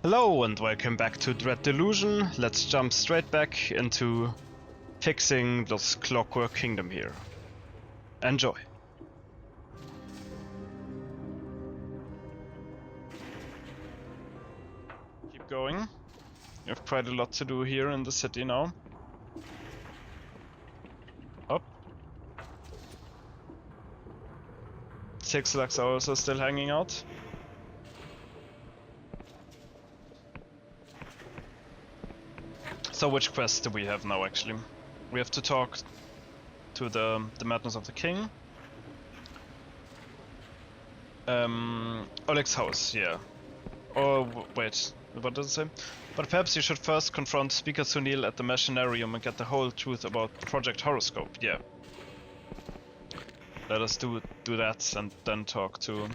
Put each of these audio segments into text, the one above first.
Hello and welcome back to Delusion. Let's jump straight back into fixing this Clockwork Kingdom here. Enjoy. Keep going. You have quite a lot to do here in the city now. Up. Six Lux are also still hanging out. So which quest do we have now actually? We have to talk to the Madness of the King. Oleg's house, yeah. Or wait, what does it say? But perhaps you should first confront Speaker Sunil at the Machinarium and get the whole truth about Project Horoscope, yeah. Let us do that and then talk to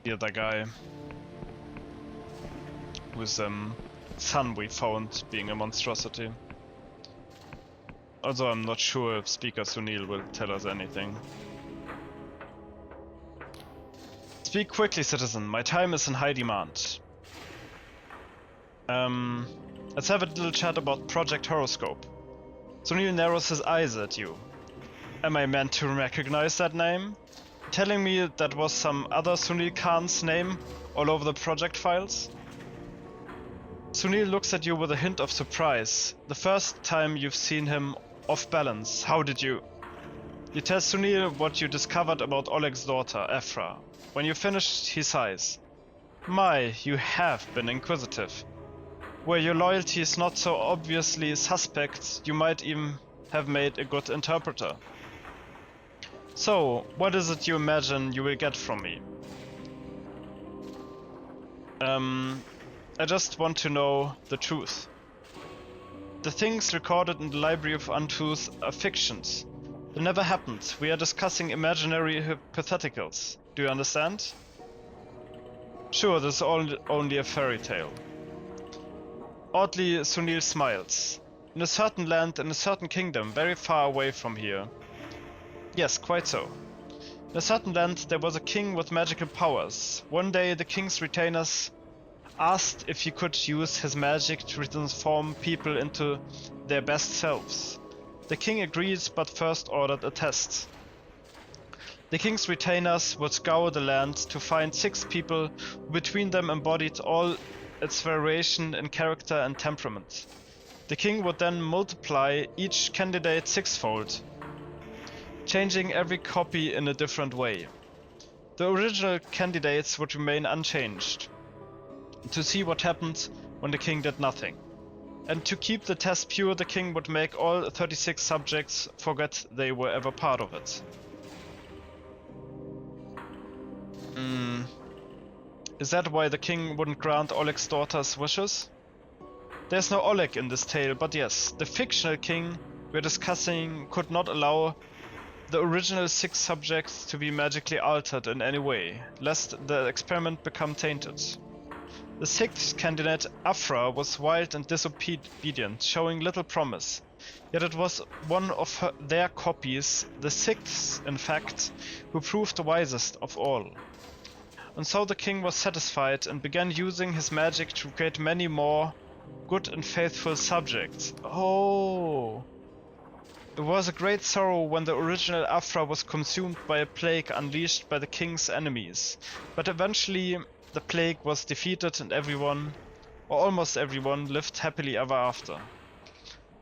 the other guy whose son we found being a monstrosity. Although I'm not sure if Speaker Sunil will tell us anything. Speak quickly, citizen. My time is in high demand. Let's have a little chat about Project Horoscope. Sunil narrows his eyes at you. Am I meant to recognize that name? Telling me that was some other Sunil Khan's name all over the project files? Sunil looks at you with a hint of surprise. The first time you've seen him off balance. How did you? You tell Sunil what you discovered about Oleg's daughter, Afra. When you finished, he sighs. My, you have been inquisitive. Where your loyalty is not so obviously suspect, you might even have made a good interpreter. So, what is it you imagine you will get from me? I just want to know the truth. The things recorded in the Library of Untruth are fictions. They never happened. We are discussing imaginary hypotheticals. Do you understand? Sure, this is only a fairy tale. Oddly, Sunil smiles. In a certain land, in a certain kingdom, very far away from here. Yes, quite so. In a certain land, there was a king with magical powers. One day, the king's retainers asked if he could use his magic to transform people into their best selves. The king agreed, but first ordered a test. The king's retainers would scour the land to find 6 people who between them embodied all its variation in character and temperament. The king would then multiply each candidate 6-fold, changing every copy in a different way. The original candidates would remain unchanged, to see what happened when the king did nothing. And to keep the test pure, the king would make all 36 subjects forget they were ever part of it. Is that why the king wouldn't grant Oleg's daughter's wishes? There's no Oleg in this tale, but yes, the fictional king we're discussing could not allow the original 6 subjects to be magically altered in any way, lest the experiment become tainted. The 6th candidate, Afra, was wild and disobedient, showing little promise. Yet it was one of their copies, the 6th in fact, who proved the wisest of all. And so the king was satisfied and began using his magic to create many more good and faithful subjects. Oh! It was a great sorrow when the original Afra was consumed by a plague unleashed by the king's enemies. But eventually the plague was defeated and everyone, or almost everyone, lived happily ever after.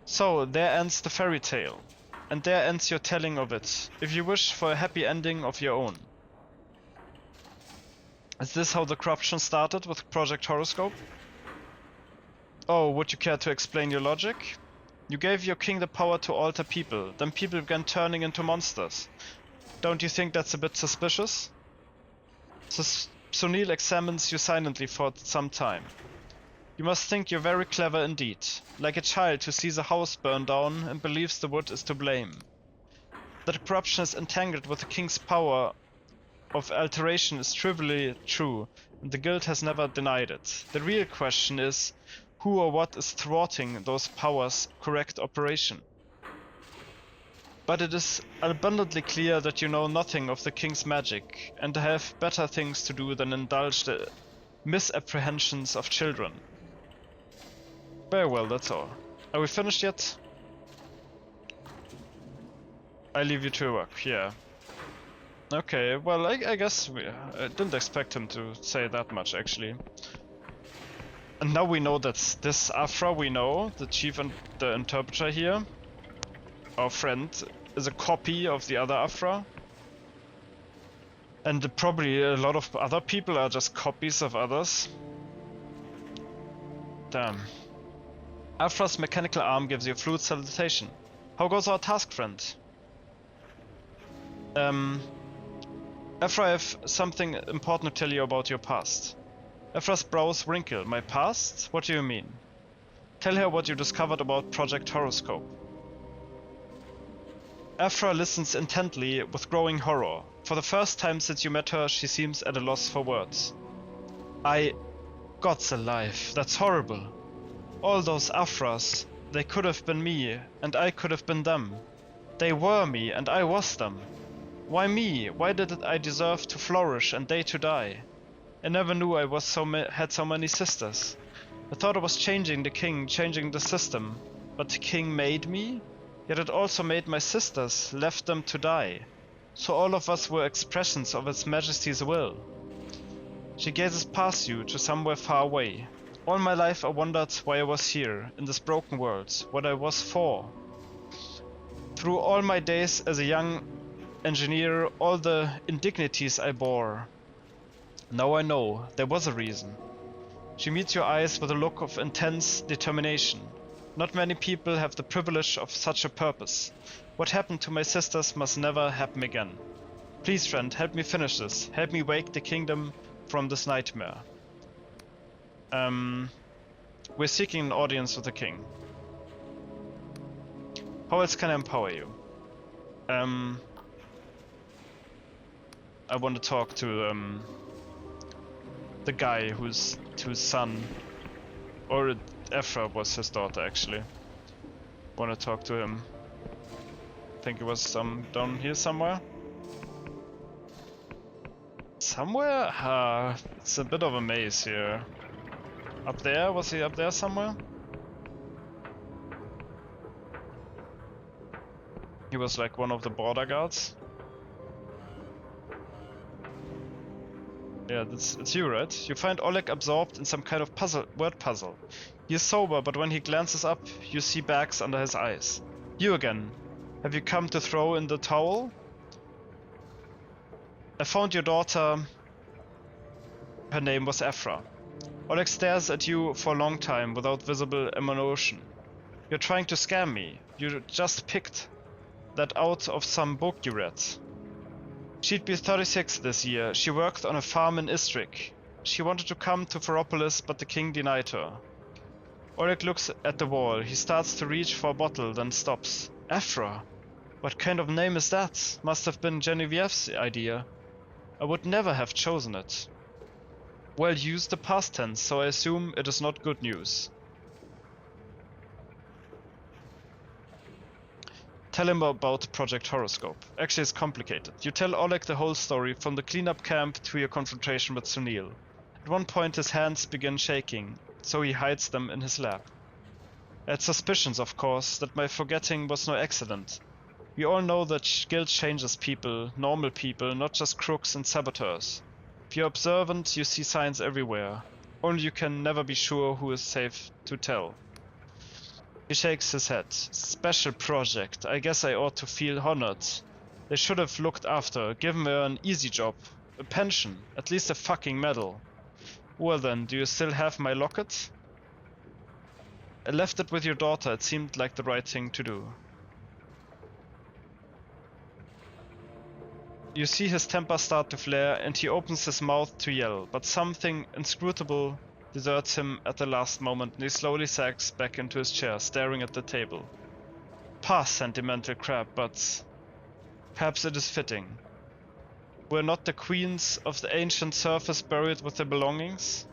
So there ends the fairy tale. And there ends your telling of it, if you wish for a happy ending of your own. Is this how the corruption started with Project Horoscope? Oh, would you care to explain your logic? You gave your king the power to alter people, then people began turning into monsters. Don't you think that's a bit suspicious? Sunil examines you silently for some time. You must think you're very clever indeed, like a child who sees a house burn down and believes the wood is to blame. That corruption is entangled with the king's power of alteration is trivially true, and the guild has never denied it. The real question is, who or what is thwarting those powers' correct operation? But it is abundantly clear that you know nothing of the king's magic, and have better things to do than indulge misapprehensions of children. Very well, that's all. Are we finished yet? I leave you to your work, yeah. Okay, well, I guess I didn't expect him to say that much, actually. And now we know that this Afra we know, the chief and the interpreter here, our friend, is a copy of the other Afra. And probably a lot of other people are just copies of others. Damn. Afra's mechanical arm gives you a fluid salutation. How goes our task, friend? Afra, I have something important to tell you about your past. Afra's brows wrinkle. My past? What do you mean? Tell her what you discovered about Project Horoscope. Afra listens intently with growing horror. For the first time since you met her, she seems at a loss for words. God's alive, that's horrible. All those Afras, they could have been me, and I could have been them. They were me, and I was them. Why me? Why did I deserve to flourish and they to die? I never knew I was had so many sisters. I thought I was changing the king, changing the system. But the king made me? Yet it also made my sisters, left them to die. So all of us were expressions of His Majesty's will. She gazes past you to somewhere far away. All my life I wondered why I was here, in this broken world, what I was for. Through all my days as a young engineer, all the indignities I bore. Now I know, there was a reason. She meets your eyes with a look of intense determination. Not many people have the privilege of such a purpose. What happened to my sisters must never happen again. Please, friend, help me finish this. Help me wake the kingdom from this nightmare. We're seeking an audience with the king. How else can I empower you? I want to talk to the guy whose son, or Afra was his daughter actually. Want to talk to him. I think it was down here somewhere. Somewhere? It's a bit of a maze here. Up there? Was he up there somewhere? He was like one of the border guards. Yeah, it's you, right? You find Oleg absorbed in some kind of word puzzle. He is sober, but when he glances up, you see bags under his eyes. You again. Have you come to throw in the towel? I found your daughter. Her name was Afra. Oleg stares at you for a long time without visible emotion. You're trying to scam me. You just picked that out of some book you read. She'd be 36 this year. She worked on a farm in Istrik. She wanted to come to Ferropolis, but the king denied her. Oleg looks at the wall. He starts to reach for a bottle, then stops. Afra? What kind of name is that? Must have been Genevieve's idea. I would never have chosen it. Well, you used the past tense, so I assume it is not good news. Tell him about Project Horoscope. Actually, it's complicated. You tell Oleg the whole story, from the cleanup camp to your confrontation with Sunil. At one point his hands begin shaking, so he hides them in his lap. I had suspicions, of course, that my forgetting was no accident. We all know that guilt changes people, normal people, not just crooks and saboteurs. If you're observant, you see signs everywhere. Only you can never be sure who is safe to tell. He shakes his head. Special project. I guess I ought to feel honored. They should have looked after, given her an easy job. A pension. At least a fucking medal. Well then, do you still have my locket? I left it with your daughter. It seemed like the right thing to do. You see his temper start to flare and he opens his mouth to yell, but something inscrutable deserts him at the last moment and he slowly sags back into his chair, staring at the table. Pass, sentimental crap, but perhaps it is fitting. Were not the queens of the ancient surface buried with their belongings?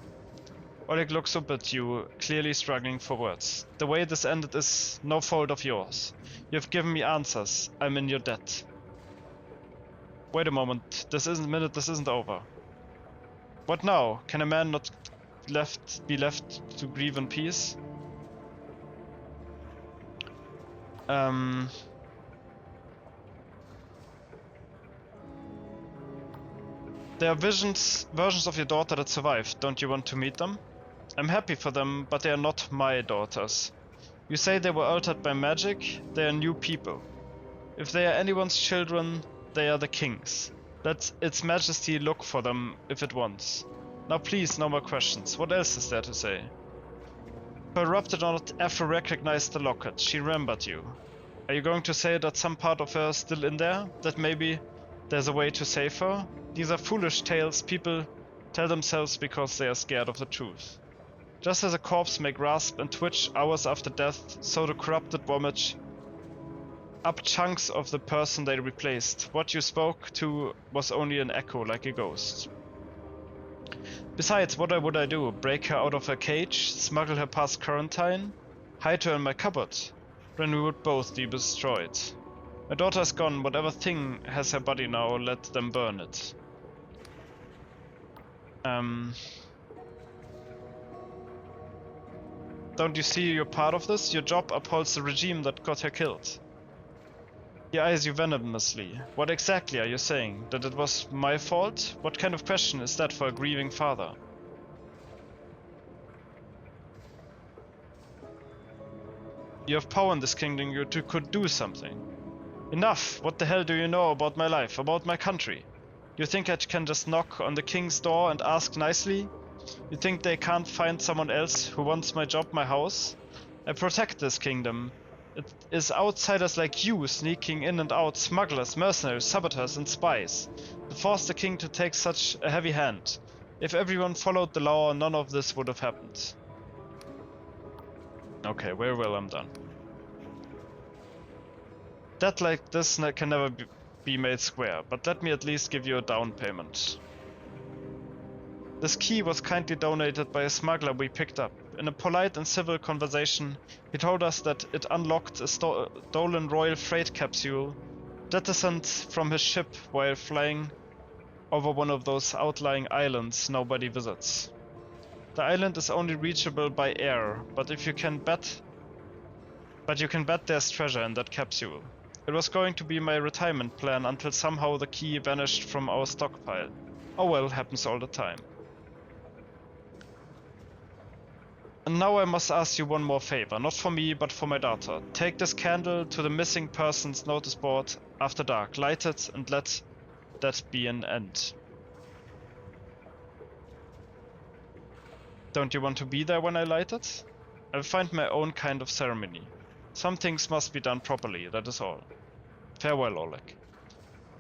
Oleg looks up at you, clearly struggling for words. The way this ended is no fault of yours. You have given me answers. I'm in your debt. Wait a moment. This isn't over. What now? Can a man not be left to grieve in peace? There are versions of your daughter that survived. Don't you want to meet them? I'm happy for them, but they are not my daughters. You say they were altered by magic? They are new people. If they are anyone's children, they are the king's. Let its majesty look for them if it wants. Now please, no more questions. What else is there to say? Corrupted or not, Afro recognized the locket. She remembered you. Are you going to say that some part of her is still in there? That maybe there's a way to save her? These are foolish tales people tell themselves because they are scared of the truth. Just as a corpse may grasp and twitch hours after death, so the corrupted vomit up chunks of the person they replaced. What you spoke to was only an echo, like a ghost. Besides, what would I do? Break her out of her cage? Smuggle her past quarantine? Hide her in my cupboard? Then we would both be destroyed. My daughter is gone. Whatever thing has her body now, let them burn it. Don't you see you're part of this? Your job upholds the regime that got her killed. He eyes you venomously. What exactly are you saying? That it was my fault? What kind of question is that for a grieving father? You have power in this kingdom, you could do something. Enough! What the hell do you know about my life, about my country? You think I can just knock on the king's door and ask nicely? You think they can't find someone else who wants my job, my house? I protect this kingdom. It is outsiders like you sneaking in and out, smugglers, mercenaries, saboteurs and spies, that forced the king to take such a heavy hand. If everyone followed the law, none of this would have happened. Okay, very well, I'm done. That like this can never be made square, but let me at least give you a down payment. This key was kindly donated by a smuggler we picked up. In a polite and civil conversation, he told us that it unlocked a stolen royal freight capsule jettisoned from his ship while flying over one of those outlying islands nobody visits. The island is only reachable by air, but you can bet there's treasure in that capsule. It was going to be my retirement plan until somehow the key vanished from our stockpile. Oh well, happens all the time. And now I must ask you one more favor, not for me, but for my daughter. Take this candle to the missing persons notice board after dark, light it and let that be an end. Don't you want to be there when I light it? I'll find my own kind of ceremony. Some things must be done properly, that is all. Farewell, Oleg.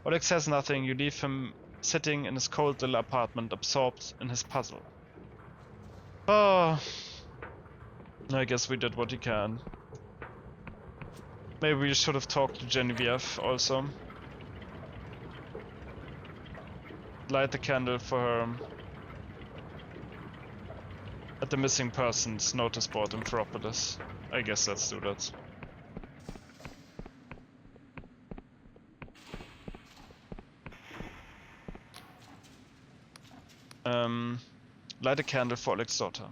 Oleg says nothing, you leave him sitting in his cold little apartment, absorbed in his puzzle. Oh, I guess we did what we can. Maybe we should have talked to Genevieve also. Light the candle for her at the missing persons notice board in Ferropolis. I guess let's do that. Light a candle for Oleg's daughter.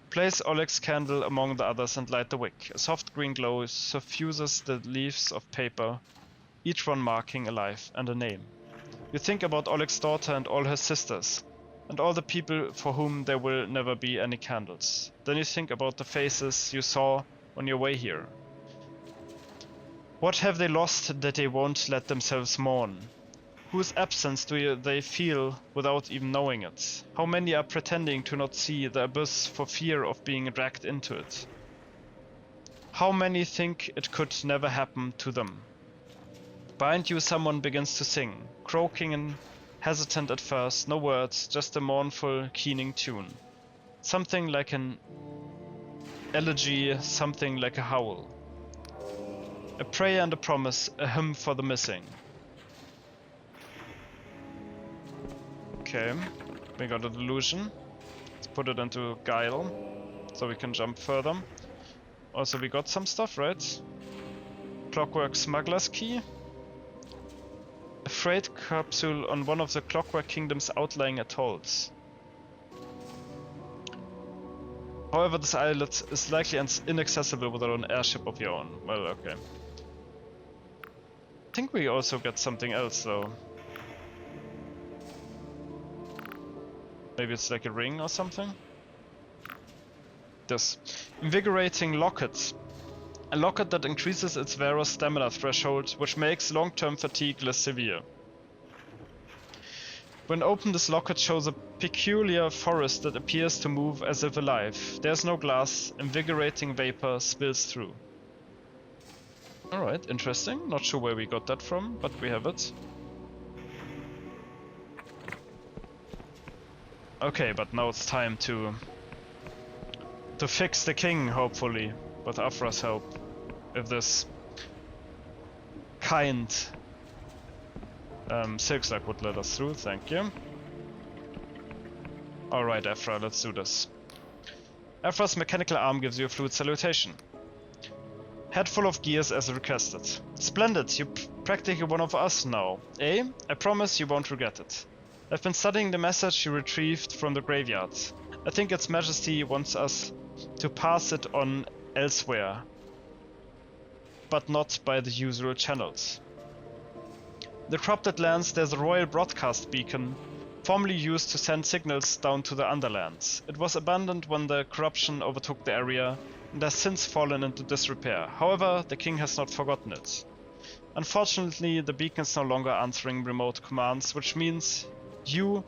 Place Oleg's candle among the others and light the wick. A soft green glow suffuses the leaves of paper, each one marking a life and a name. You think about Oleg's daughter and all her sisters, and all the people for whom there will never be any candles. Then you think about the faces you saw on your way here. What have they lost that they won't let themselves mourn? Whose absence do they feel without even knowing it? How many are pretending to not see the abyss for fear of being dragged into it? How many think it could never happen to them? Behind you someone begins to sing, croaking and hesitant at first, no words, just a mournful, keening tune. Something like an elegy, something like a howl. A prayer and a promise, a hymn for the missing. Okay, we got a delusion. Let's put it into guile, so we can jump further. Also, we got some stuff, right? Clockwork smuggler's key. A freight capsule on one of the Clockwork Kingdom's outlying atolls. However, this islet is likely inaccessible without an airship of your own. Well, okay. I think we also get something else though. Maybe it's like a ring or something? This. Invigorating locket. A locket that increases its wearer's stamina threshold, which makes long-term fatigue less severe. When opened, this locket shows a peculiar forest that appears to move as if alive. There's no glass, invigorating vapor spills through. Alright, interesting. Not sure where we got that from, but we have it. Okay, but now it's time to fix the king, hopefully, with Afra's help. If this kind Silkslug would let us through, thank you. Alright, Afra, let's do this. Afra's mechanical arm gives you a fluid salutation. Head full of gears as requested. Splendid, you're practically one of us now, eh? I promise you won't regret it. I've been studying the message you retrieved from the graveyard. I think Its Majesty wants us to pass it on elsewhere, but not by the usual channels. The Corrupted Lands, there's a royal broadcast beacon, formerly used to send signals down to the Underlands. It was abandoned when the corruption overtook the area, and has since fallen into disrepair. However, the king has not forgotten it. Unfortunately, the beacon is no longer answering remote commands, which means you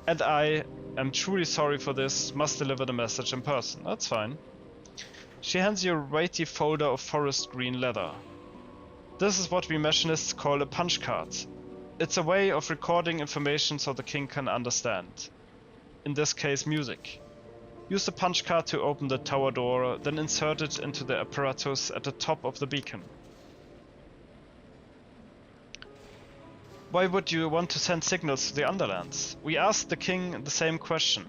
and I am truly sorry for this, must deliver the message in person. That's fine. She hands you a weighty folder of forest green leather. This is what we machinists call a punch card. It's a way of recording information so the king can understand. In this case, music. Use the punch card to open the tower door, then insert it into the apparatus at the top of the beacon. Why would you want to send signals to the Underlands? We asked the king the same question.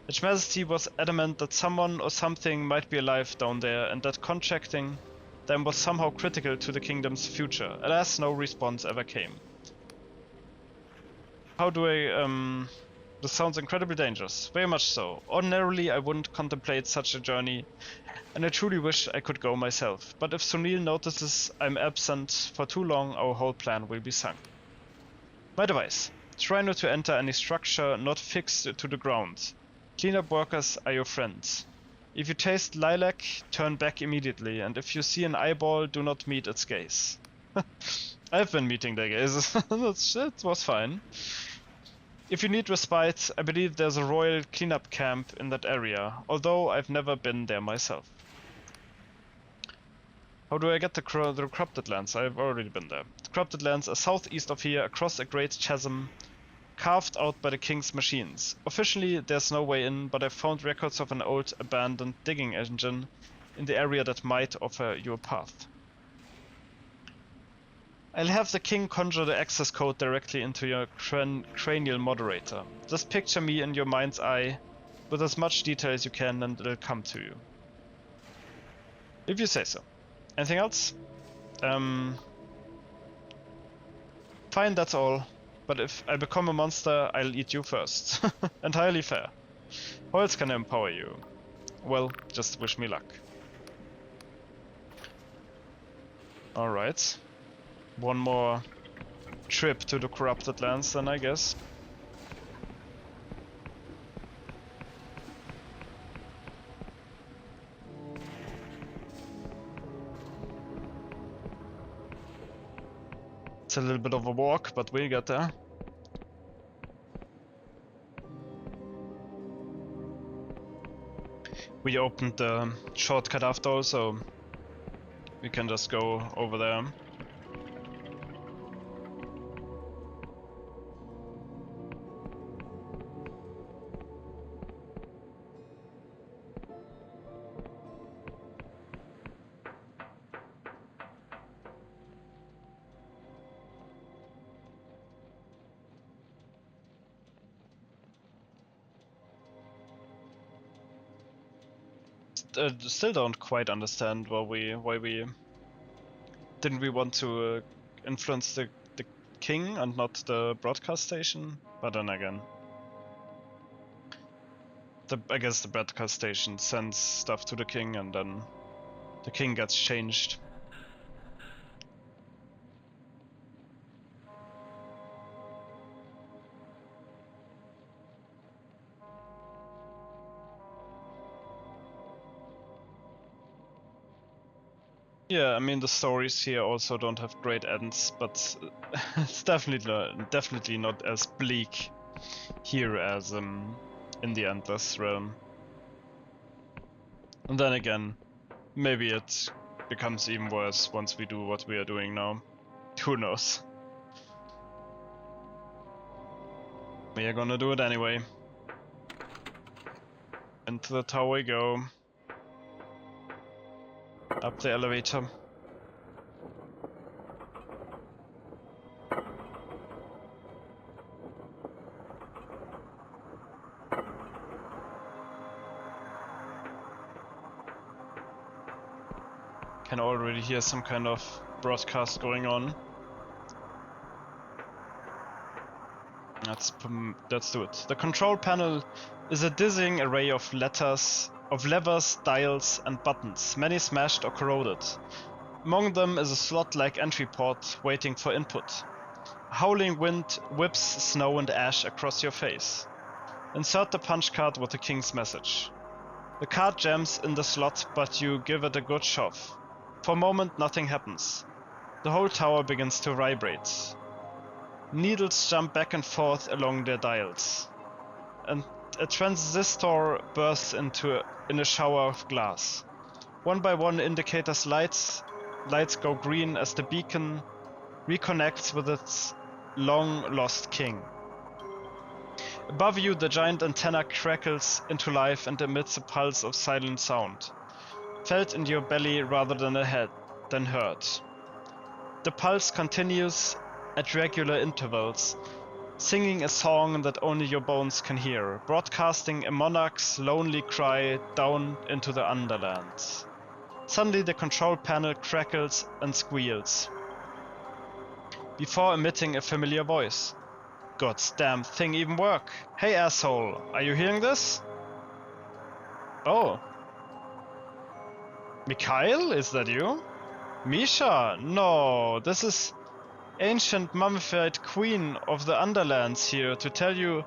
His Majesty was adamant that someone or something might be alive down there and that contacting them was somehow critical to the kingdom's future. Alas, no response ever came. How do I, this sounds incredibly dangerous. Very much so. Ordinarily, I wouldn't contemplate such a journey, and I truly wish I could go myself. But if Sunil notices I'm absent for too long, our whole plan will be sunk. My device. Try not to enter any structure not fixed to the ground. Cleanup workers are your friends. If you taste lilac, turn back immediately, and if you see an eyeball, do not meet its gaze. I've been meeting their gaze. That was fine. If you need respite, I believe there's a royal cleanup camp in that area, although I've never been there myself. How do I get to the Corrupted Lands? I've already been there. The Corrupted Lands are southeast of here, across a great chasm, carved out by the king's machines. Officially, there's no way in, but I found records of an old abandoned digging engine in the area that might offer you a path. I'll have the king conjure the access code directly into your cranial moderator. Just picture me in your mind's eye with as much detail as you can and it'll come to you. If you say so. Anything else? Fine, that's all. But if I become a monster, I'll eat you first. Entirely fair. How else can I empower you? Well, just wish me luck. Alright. One more trip to the Corrupted Lands then, I guess. It's a little bit of a walk, but we'll get there. We opened the shortcut after all, so we can just go over there. Still don't quite understand why we didn't we want to influence the king and not the broadcast station, but then again, I guess the broadcast station sends stuff to the king, and then the king gets changed. Yeah, I mean the stories here also don't have great ends, but it's definitely not as bleak here as in the Endless Realm. And then again, maybe it becomes even worse once we do what we are doing now. Who knows? We are gonna do it anyway. Into the tower we go. Up the elevator. Can already hear some kind of broadcast going on. Let's do it. The control panel is a dizzying array of levers, dials, and buttons, many smashed or corroded. Among them is a slot-like entry port waiting for input. A howling wind whips snow and ash across your face. Insert the punch card with the king's message. The card jams in the slot, but you give it a good shove. For a moment, nothing happens. The whole tower begins to vibrate. Needles jump back and forth along their dials, and a transistor bursts in a shower of glass. One by one, indicators lights go green as the beacon reconnects with its long-lost king. Above you, the giant antenna crackles into life and emits a pulse of silent sound, felt in your belly rather than heard. The pulse continues at regular intervals, singing a song that only your bones can hear, broadcasting a monarch's lonely cry down into the underlands. Suddenly the control panel crackles and squeals, before emitting a familiar voice. God's damn thing even work. Hey asshole, are you hearing this? Oh. Mikhail, is that you? Misha, no, this is ancient mummified queen of the Underlands here to tell you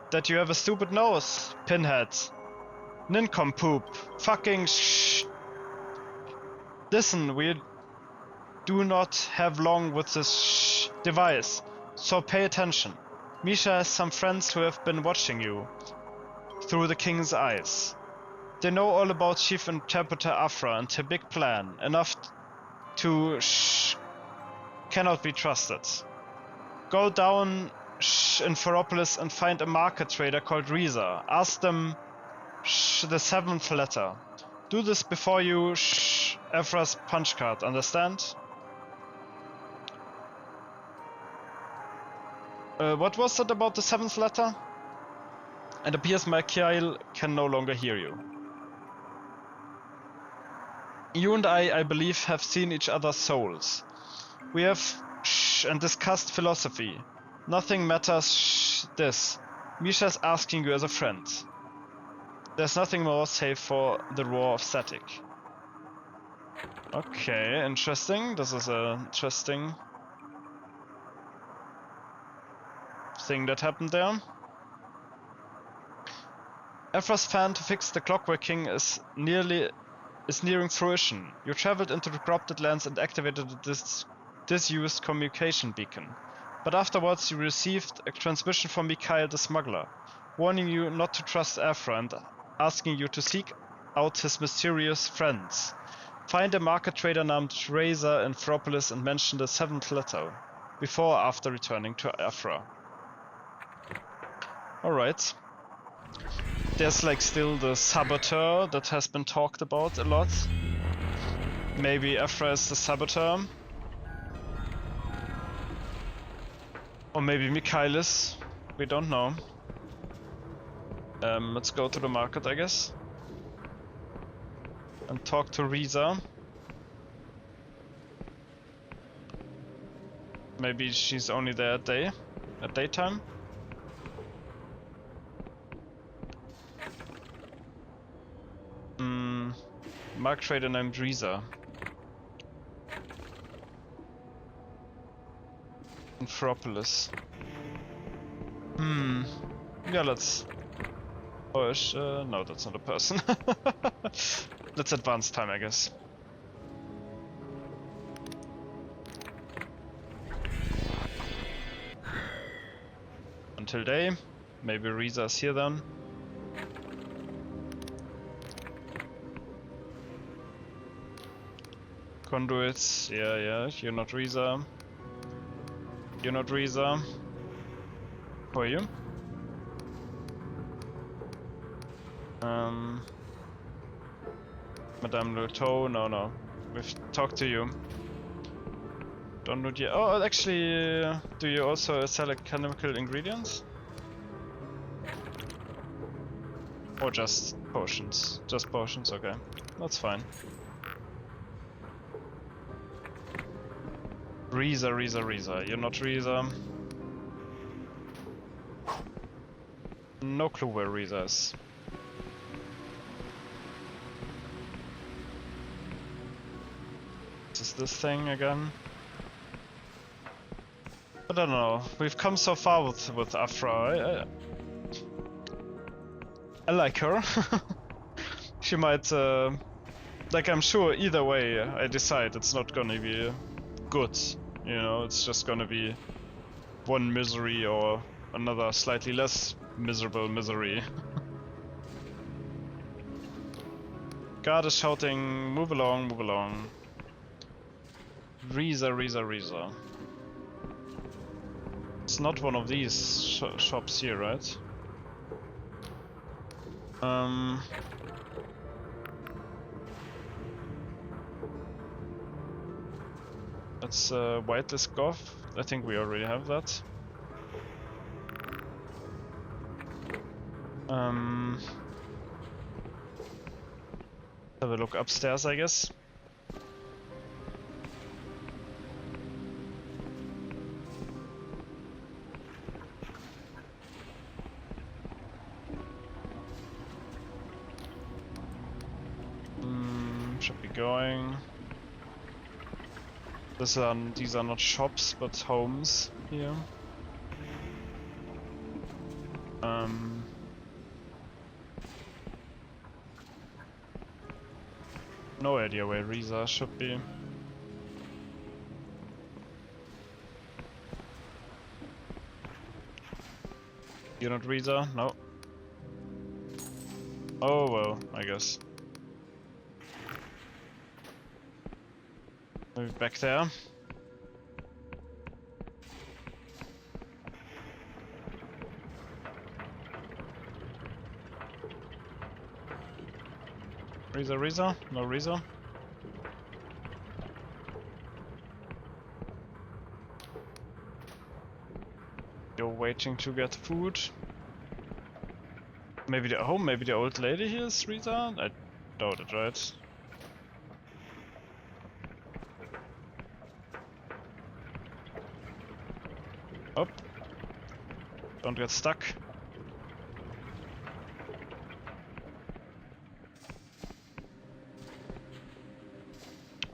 that you have a stupid nose, pinhead. Nincompoop. Fucking shh. Listen, we do not have long with this shh device, so pay attention. Misha has some friends who have been watching you through the king's eyes. They know all about Chief Interpreter Afra and her big plan, enough to shh cannot be trusted. Go down in Feropolis and find a market trader called Reza. Ask them the 7th letter. Do this before you Afra's punch card, understand? What was it about the 7th letter? It appears Mikhail can no longer hear you. You and I believe, have seen each other's souls. We have and discussed philosophy. Nothing matters this. Misha's asking you as a friend. There's nothing more save for the roar of static. Okay, interesting. This is an interesting thing that happened there. Afra's plan to fix the Clockwork King is nearing fruition. You traveled into the corrupted lands and activated this disused communication beacon. But afterwards you received a transmission from Mikhail the smuggler, warning you not to trust Afra and asking you to seek out his mysterious friends. Find a market trader named Reza in Feropolis and mention the 7th letter, before or after returning to Afra. Alright. There's like still the saboteur that has been talked about a lot. Maybe Afra is the saboteur. Or maybe Mikhail is. We don't know. Let's go to the market, I guess. And talk to Reza. Maybe she's only there at daytime. Mark trader named Reza. Anthropolis. Yeah, let's push. No, that's not a person. Let's advance time, I guess. Until day. Maybe Reza's here then. Conduits. Yeah, you're not Reza. You're not Reza. Who are you? Madame Luteau, no. We've talked to you. Don't know yet. Oh, actually, do you also sell chemical ingredients? Or just potions? Just potions, okay. That's fine. Reza. You're not Reza. No clue where Reza is. Is this thing again? I don't know. We've come so far with Afra. I like her. She might, like, I'm sure either way I decide it's not gonna be good. You know, it's just gonna be one misery or another slightly less miserable misery. Guard is shouting, move along, move along. Reza. It's not one of these shops here, right? That's whitelist Goth. I think we already have that. Have a look upstairs, I guess. Should be going. These are not shops, but homes here. No idea where Reza should be. You're not Reza? No. Oh well, I guess. Maybe back there. Reza? No Reza? You're waiting to get food. Maybe maybe the old lady here is Reza? I doubt it, right? Up. Don't get stuck.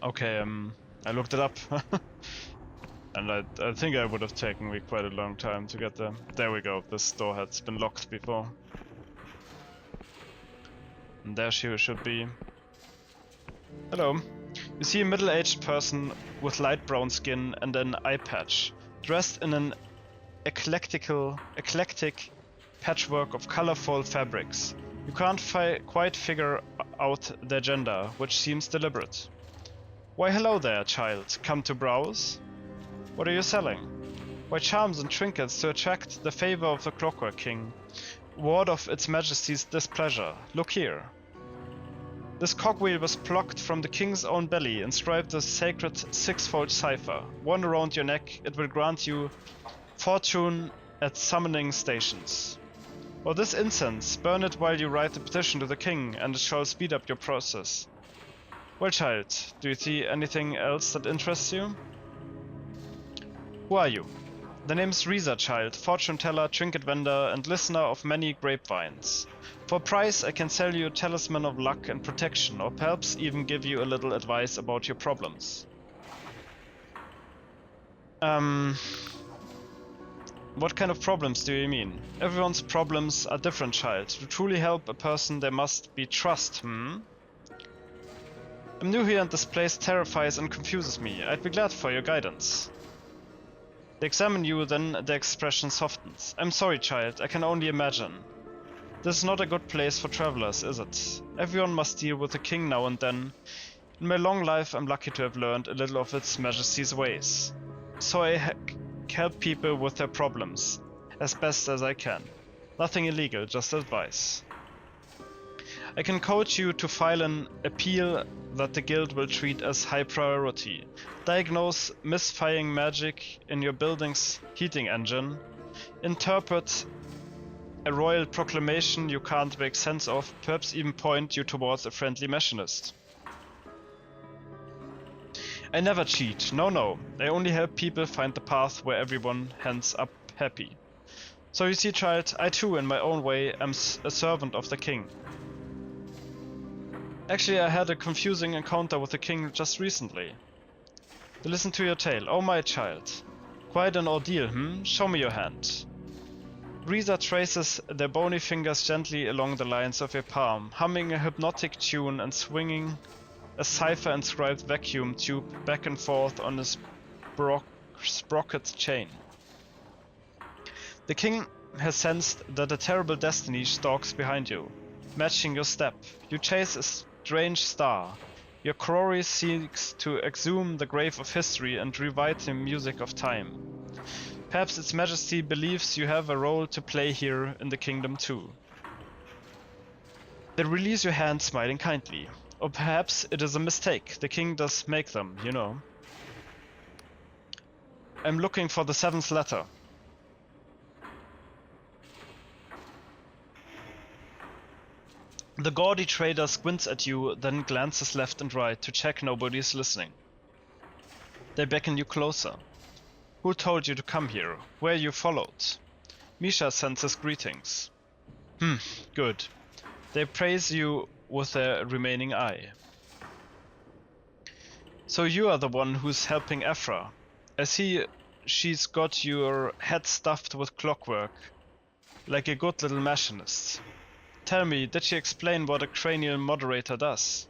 Okay, I looked it up. And I think I would have taken me quite a long time to get there. There we go, this door has been locked before. And there she should be. Hello. You see a middle-aged person with light brown skin and an eye patch, dressed in an eclectic patchwork of colorful fabrics. You can't quite figure out their gender, which seems deliberate. Why hello there, child. Come to browse? What are you selling? Why charms and trinkets to attract the favor of the Clockwork King, ward of its majesty's displeasure. Look here. This cogwheel was plucked from the king's own belly, inscribed a sacred six-fold cipher. One around your neck, it will grant you fortune at summoning stations. Or this incense, burn it while you write the petition to the king, and it shall speed up your process. Well, child, do you see anything else that interests you? Who are you? The name's Reza, child, fortune teller, trinket vendor, and listener of many grapevines. For a price, I can sell you a talisman of luck and protection, or perhaps even give you a little advice about your problems. What kind of problems do you mean? Everyone's problems are different, child. To truly help a person, there must be trust, I'm new here and this place terrifies and confuses me. I'd be glad for your guidance. They examine you, then their expression softens. I'm sorry, child, I can only imagine. This is not a good place for travelers, is it? Everyone must deal with the king now and then. In my long life, I'm lucky to have learned a little of its majesty's ways. So I help people with their problems, as best as I can. Nothing illegal, just advice. I can coach you to file an appeal that the guild will treat as high priority. Diagnose misfiring magic in your building's heating engine. Interpret a royal proclamation you can't make sense of, perhaps even point you towards a friendly machinist. I never cheat, no. I only help people find the path where everyone ends up happy. So you see, child, I too, in my own way, am a servant of the king. Actually, I had a confusing encounter with the king just recently. Listen to your tale. Oh my child. Quite an ordeal, Show me your hand. Reza traces their bony fingers gently along the lines of your palm, humming a hypnotic tune and swinging a cipher-inscribed vacuum tube back and forth on his sprocket chain. The king has sensed that a terrible destiny stalks behind you, matching your step. You chase a strange star. Your quarry seeks to exhume the grave of history and rewrite the music of time. Perhaps its majesty believes you have a role to play here in the kingdom too. Then release your hand, smiling kindly. Or perhaps it is a mistake. The king does make them, you know. I'm looking for the 7th letter. The gaudy trader squints at you, then glances left and right to check nobody's listening. They beckon you closer. Who told you to come here? Where you followed? Misha sends his greetings. Good. They praise you with their remaining eye. So you are the one who's helping Aphra. I see she's got your head stuffed with clockwork, like a good little machinist. Tell me, did she explain what a cranial moderator does?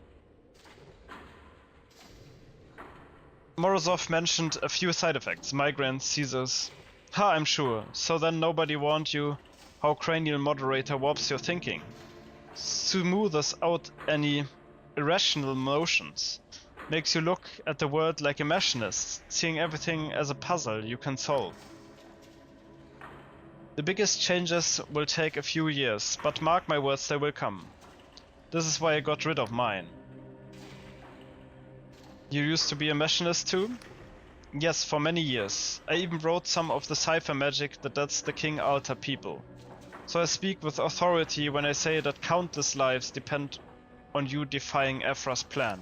Morozov mentioned a few side effects, migraines, seizures. I'm sure. So then nobody warned you how cranial moderator warps your thinking, smooths out any irrational motions, makes you look at the world like a machinist, seeing everything as a puzzle you can solve. The biggest changes will take a few years, but mark my words, they will come. This is why I got rid of mine. You used to be a machinist too? Yes, for many years. I even wrote some of the cipher magic that lets the king alter people. So I speak with authority when I say that countless lives depend on you defying Aphra's plan.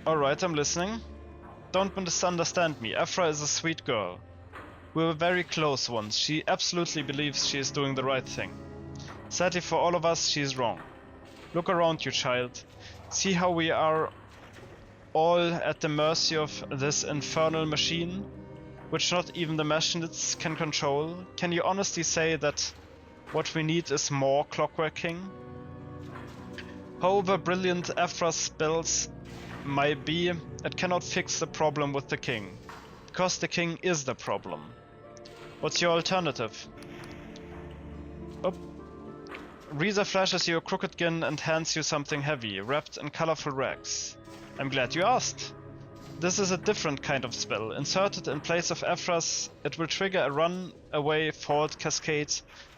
Alright, I'm listening. Don't misunderstand me, Aphra is a sweet girl. We were very close once. She absolutely believes she is doing the right thing. Sadly for all of us, she is wrong. Look around you, child. See how we are all at the mercy of this infernal machine, which not even the machinists can control. Can you honestly say that what we need is more Clockwork King? However brilliant Aphra's spells might be, it cannot fix the problem with the king. Because the king is the problem. What's your alternative? Oh. Reza flashes you a crooked gun and hands you something heavy, wrapped in colorful rags. I'm glad you asked. This is a different kind of spell. Inserted in place of Aphra's, it will trigger a runaway fault cascade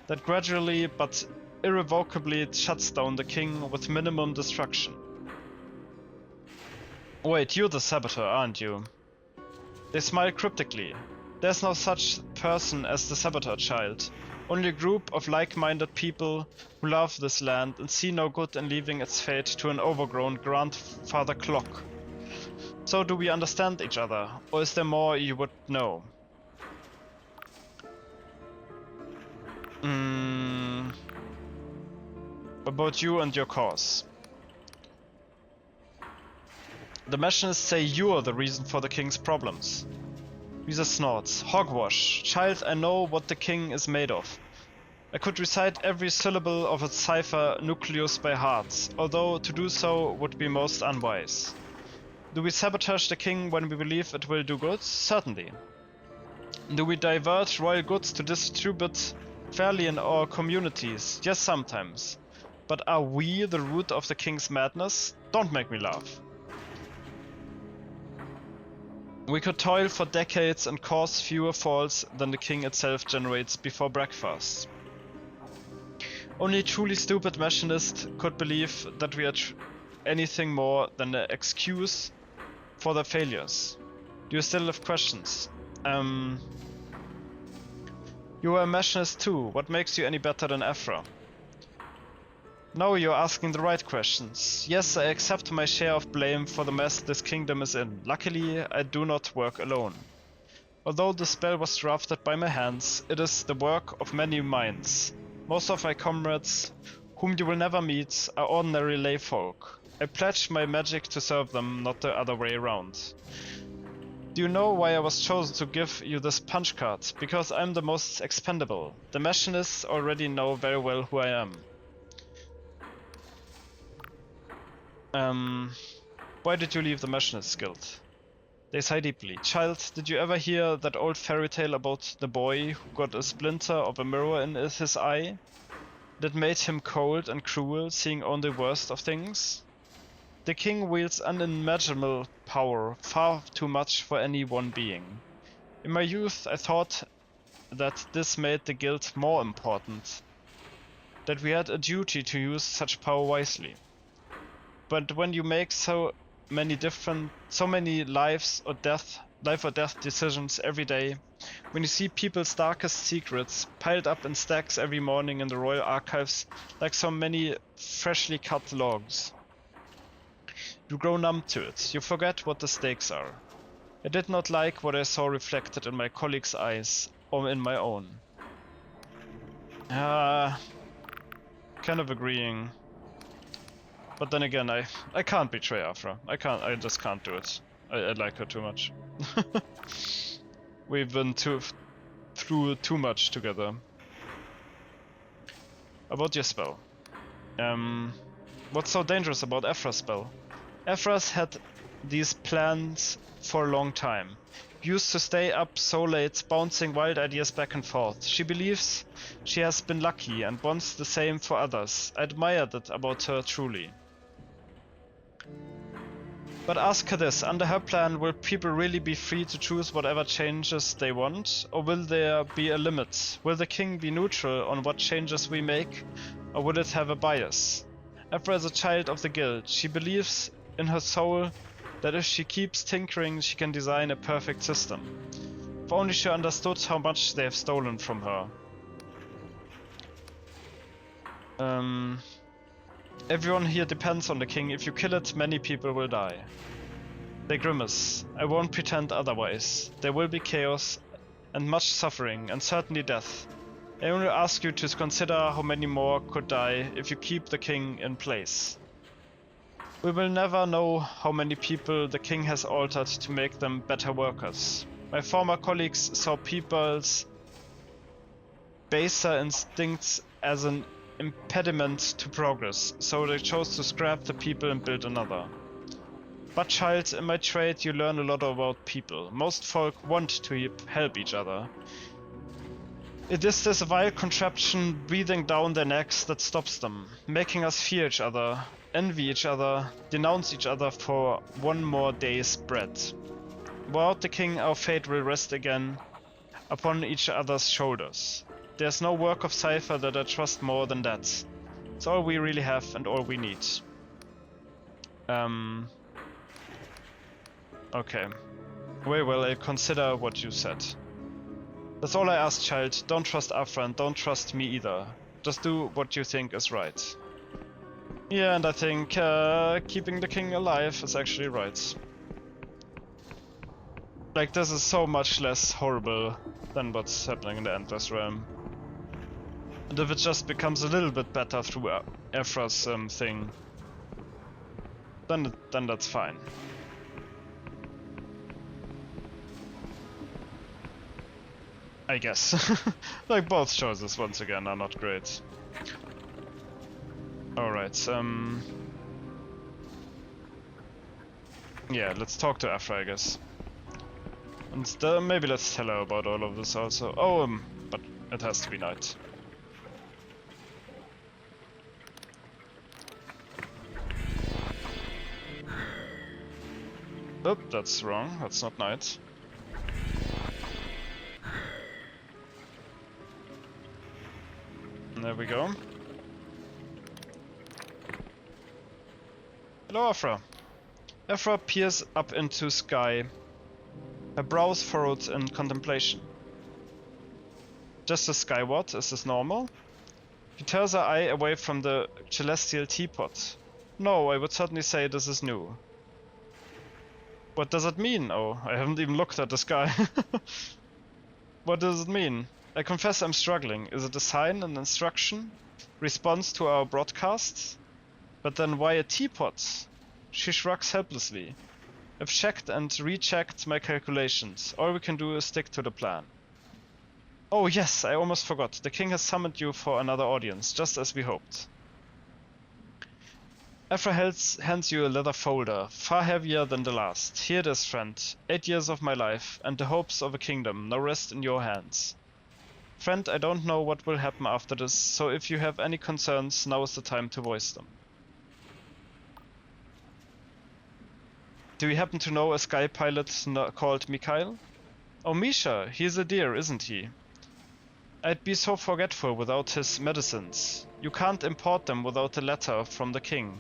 that gradually but irrevocably shuts down the king with minimum destruction. Wait, you're the saboteur, aren't you? They smile cryptically. There's no such person as the saboteur, child. Only a group of like-minded people who love this land and see no good in leaving its fate to an overgrown grandfather clock. So do we understand each other, or is there more you would know? About you and your cause. The machinists say you're the reason for the king's problems. Visa snorts. Hogwash. Child, I know what the king is made of. I could recite every syllable of its cipher nucleus by heart, although to do so would be most unwise. Do we sabotage the king when we believe it will do good? Certainly. Do we divert royal goods to distribute fairly in our communities? Yes, sometimes. But are we the root of the king's madness? Don't make me laugh. We could toil for decades and cause fewer falls than the king itself generates before breakfast. Only a truly stupid machinist could believe that we are anything more than an excuse for their failures. Do you still have questions? You are a machinist too. What makes you any better than Aphra? Now you're asking the right questions. Yes, I accept my share of blame for the mess this kingdom is in. Luckily, I do not work alone. Although the spell was drafted by my hands, it is the work of many minds. Most of my comrades, whom you will never meet, are ordinary lay folk. I pledge my magic to serve them, not the other way around. Do you know why I was chosen to give you this punch card? Because I'm the most expendable. The machinists already know very well who I am. Why did you leave the Machinists Guild? They sigh deeply. Child, did you ever hear that old fairy tale about the boy who got a splinter of a mirror in his eye? That made him cold and cruel, seeing only the worst of things? The king wields unimaginable power, far too much for any one being. In my youth, I thought that this made the guild more important, that we had a duty to use such power wisely. But when you make so many life or death decisions every day, when you see people's darkest secrets piled up in stacks every morning in the royal archives like so many freshly cut logs, you grow numb to it. You forget what the stakes are. I did not like what I saw reflected in my colleagues' eyes or in my own. Kind of agreeing. But then again, I can't betray Afra. I just can't do it. I like her too much. We've been through too much together. About your spell. What's so dangerous about Aphra's spell? Aphra's had these plans for a long time. Used to stay up so late, bouncing wild ideas back and forth. She believes she has been lucky and wants the same for others. I admire that about her truly. But ask her this, under her plan, will people really be free to choose whatever changes they want? Or will there be a limit? Will the king be neutral on what changes we make? Or will it have a bias? Aphra is a child of the guild. She believes in her soul that if she keeps tinkering, she can design a perfect system. If only she understood how much they have stolen from her. Everyone here depends on the king. If you kill it, many people will die. They grimace. I won't pretend otherwise. There will be chaos and much suffering and certainly death. I only ask you to consider how many more could die if you keep the king in place. We will never know how many people the king has altered to make them better workers. My former colleagues saw people's baser instincts as an impediment to progress, so they chose to scrap the people and build another. But child, in my trade you learn a lot about people. Most folk want to help each other. It is this vile contraption breathing down their necks that stops them, making us fear each other, envy each other, denounce each other for one more day's bread. Without the king, our fate will rest again upon each other's shoulders. There's no work of cipher that I trust more than that. It's all we really have and all we need. Okay. Very well, I'll consider what you said. That's all I ask, child. Don't trust Afra and don't trust me either. Just do what you think is right. Yeah, and I think keeping the king alive is actually right. Like, this is so much less horrible than what's happening in the Endless Realm. And if it just becomes a little bit better through Ephra's thing, then that's fine. I guess. Like, both choices, once again, are not great. Alright, yeah, let's talk to Ephra, I guess. And maybe let's tell her about all of this also. Oh, but it has to be night. Oh, that's wrong. That's not night. There we go. Hello, Ephra. Ephra peers up into sky, her brows furrowed in contemplation. Just a skyward, is this normal? She turns her eye away from the celestial teapot. No, I would certainly say this is new. What does it mean? Oh, I haven't even looked at the sky. What does it mean? I confess I'm struggling. Is it a sign, an instruction? Response to our broadcasts? But then why a teapot? She shrugs helplessly. I've checked and rechecked my calculations. All we can do is stick to the plan. Oh yes, I almost forgot. The king has summoned you for another audience, just as we hoped. Ephra hands you a leather folder, far heavier than the last. Here it is, friend. 8 years of my life, and the hopes of a kingdom now rest in your hands. Friend, I don't know what will happen after this, so if you have any concerns, now is the time to voice them. Do you happen to know a sky pilot called Mikhail? Oh, Misha, he's a dear, isn't he? I'd be so forgetful without his medicines. You can't import them without a letter from the king.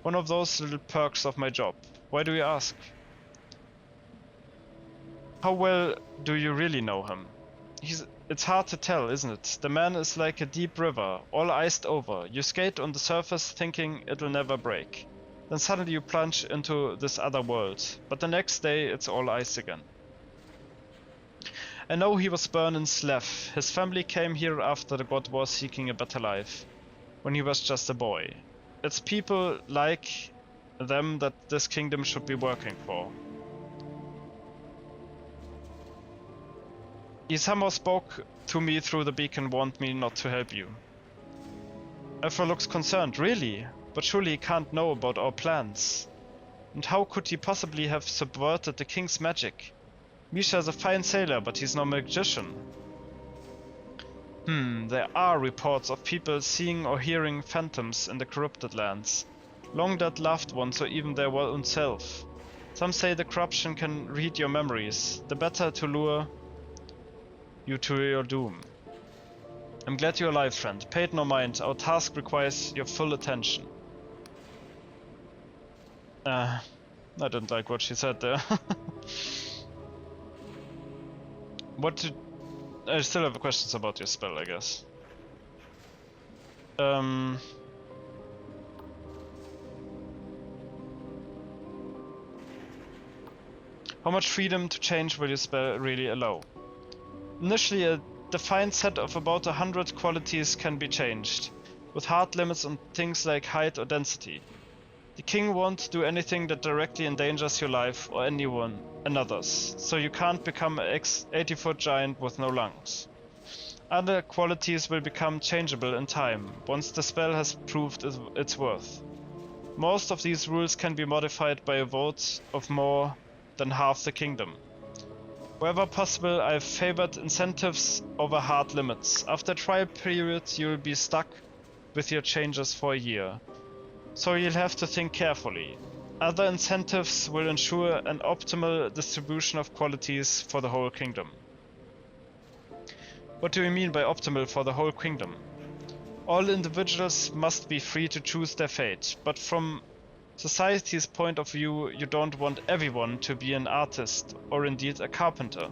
One of those little perks of my job. Why do you ask? How well do you really know him? It's hard to tell, isn't it? The man is like a deep river, all iced over. You skate on the surface thinking it will never break. Then suddenly you plunge into this other world, but the next day it's all ice again. I know he was born in Slev. His family came here after the god was seeking a better life, when he was just a boy. It's people like them that this kingdom should be working for. He somehow spoke to me through the beacon and warned me not to help you. Ephra looks concerned, really? But surely he can't know about our plans. And how could he possibly have subverted the king's magic? Misha is a fine sailor, but he's no magician. There are reports of people seeing or hearing phantoms in the corrupted lands. Long dead loved ones or even their own self. Some say the corruption can read your memories, the better to lure you to your doom. I'm glad you're alive, friend. Pay it no mind, our task requires your full attention. I didn't like what she said there. I still have questions about your spell, I guess. How much freedom to change will your spell really allow? Initially, a defined set of about 100 qualities can be changed, with hard limits on things like height or density. The king won't do anything that directly endangers your life or another's, so you can't become an 80-foot giant with no lungs. Other qualities will become changeable in time, once the spell has proved its worth. Most of these rules can be modified by a vote of more than half the kingdom. Wherever possible, I have favored incentives over hard limits. After a trial period, you will be stuck with your changes for a year. So you'll have to think carefully. Other incentives will ensure an optimal distribution of qualities for the whole kingdom. What do you mean by optimal for the whole kingdom? All individuals must be free to choose their fate, but from society's point of view, you don't want everyone to be an artist or indeed a carpenter.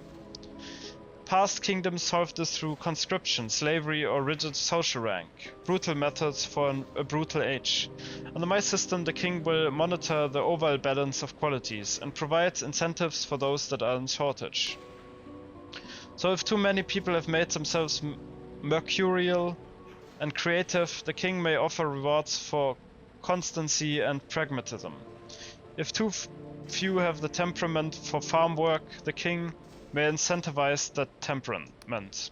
Past kingdoms solved this through conscription, slavery, or rigid social rank. Brutal methods for a brutal age. Under my system, the king will monitor the overall balance of qualities and provides incentives for those that are in shortage. So if too many people have made themselves mercurial and creative, the king may offer rewards for constancy and pragmatism. If too few have the temperament for farm work, the king may incentivize that temperament.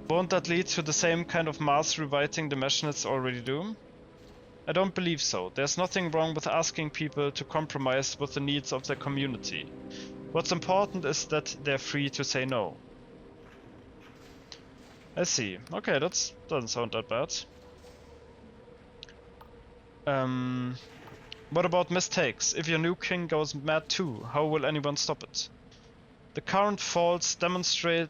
Won't that lead to the same kind of mass rewriting the machinists already do? I don't believe so. There's nothing wrong with asking people to compromise with the needs of their community. What's important is that they're free to say no. I see. Okay, that doesn't sound that bad. What about mistakes? If your new king goes mad too, how will anyone stop it? The current faults demonstrably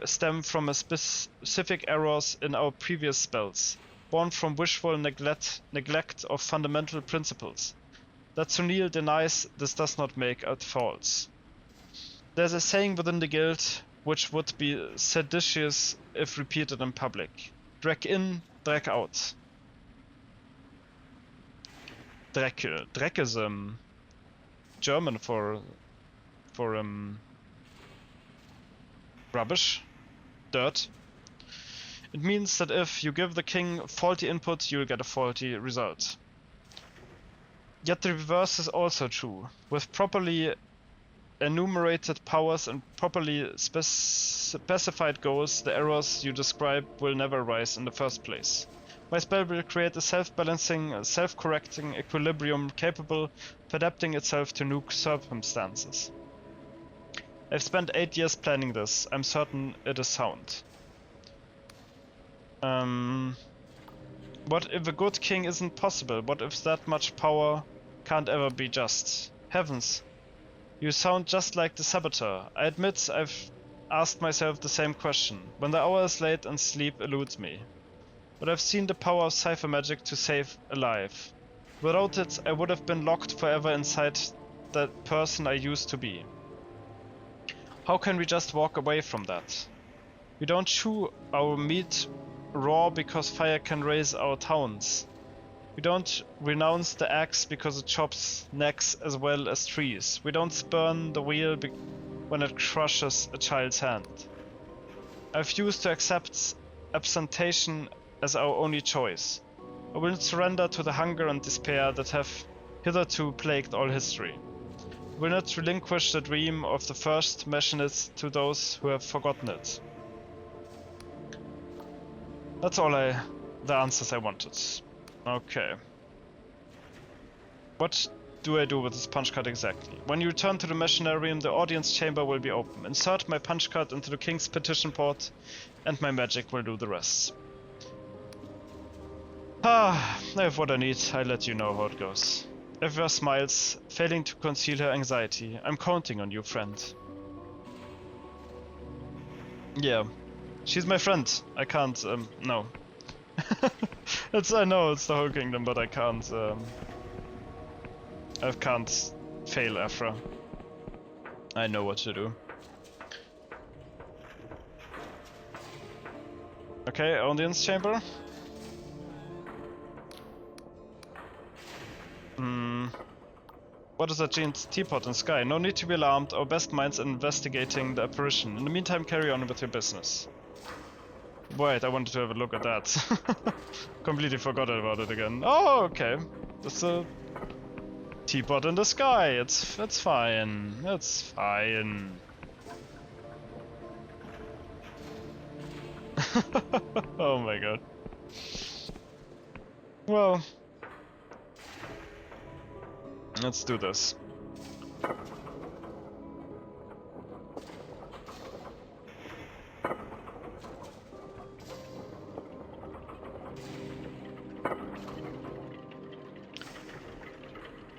stem from a specific errors in our previous spells, born from wishful neglect of fundamental principles. That Sunil denies this does not make it false. There's a saying within the guild which would be seditious if repeated in public. Drag in, drag out. Dreck is German for rubbish, dirt. It means that if you give the king faulty input, you'll get a faulty result. Yet the reverse is also true. With properly enumerated powers and properly specified goals, the errors you describe will never arise in the first place. My spell will create a self-balancing, self-correcting equilibrium capable of adapting itself to new circumstances. I've spent 8 years planning this. I'm certain it is sound. What if a good king isn't possible? What if that much power can't ever be just? Heavens, you sound just like the saboteur. I admit I've asked myself the same question, when the hour is late and sleep eludes me. But I've seen the power of cipher magic to save a life. Without it, I would have been locked forever inside that person I used to be. How can we just walk away from that? We don't chew our meat raw because fire can raise our towns. We don't renounce the axe because it chops necks as well as trees. We don't spurn the wheel when it crushes a child's hand. I refuse to accept absentation as our only choice. I will surrender to the hunger and despair that have hitherto plagued all history. I will not relinquish the dream of the first machinist to those who have forgotten it. That's all the answers I wanted. Okay. What do I do with this punch card exactly? When you return to the machinarium, the audience chamber will be open. Insert my punch card into the king's petition port, and my magic will do the rest. I have what I need. I'll let you know how it goes. Eva smiles, failing to conceal her anxiety. I'm counting on you, friend. Yeah. She's my friend. I can't, no. I know it's the whole kingdom, but I can't fail Afra. I know what to do. Okay, audience chamber. What is that giant teapot in sky? No need to be alarmed. Our best minds are investigating the apparition. In the meantime, carry on with your business. Wait, I wanted to have a look at that. Completely forgot about it again. Oh, okay. That's a teapot in the sky. It's fine. It's fine. Oh my god. Well, let's do this.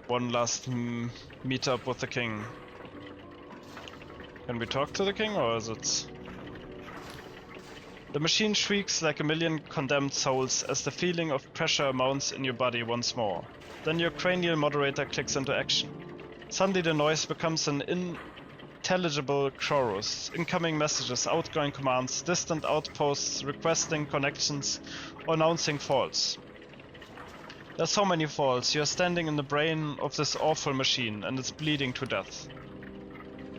One last meet up with the king. Can we talk to the king, or is it... The machine shrieks like a million condemned souls as the feeling of pressure mounts in your body once more. Then your cranial moderator clicks into action. Suddenly the noise becomes an intelligible chorus. Incoming messages, outgoing commands, distant outposts requesting connections, or announcing faults. There's so many faults. You're standing in the brain of this awful machine, and it's bleeding to death.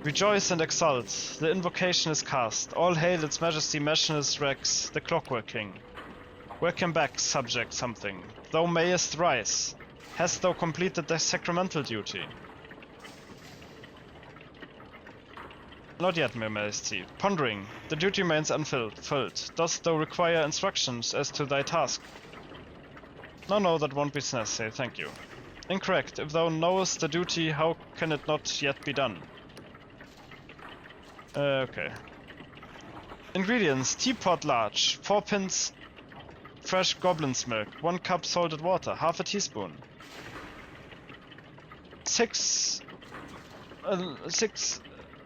Rejoice and exult. The invocation is cast. All hail its majesty Machinist Rex, the Clockwork King. Welcome back, subject something. Thou mayest rise. Hast thou completed thy sacramental duty? Not yet, my majesty. Pondering. The duty remains unfulfilled. Dost thou require instructions as to thy task? No, that won't be necessary, thank you. Incorrect. If thou knowest the duty, how can it not yet be done? Okay. Ingredients: teapot large, 4 pins fresh goblin's milk, 1 cup salted water, half a teaspoon.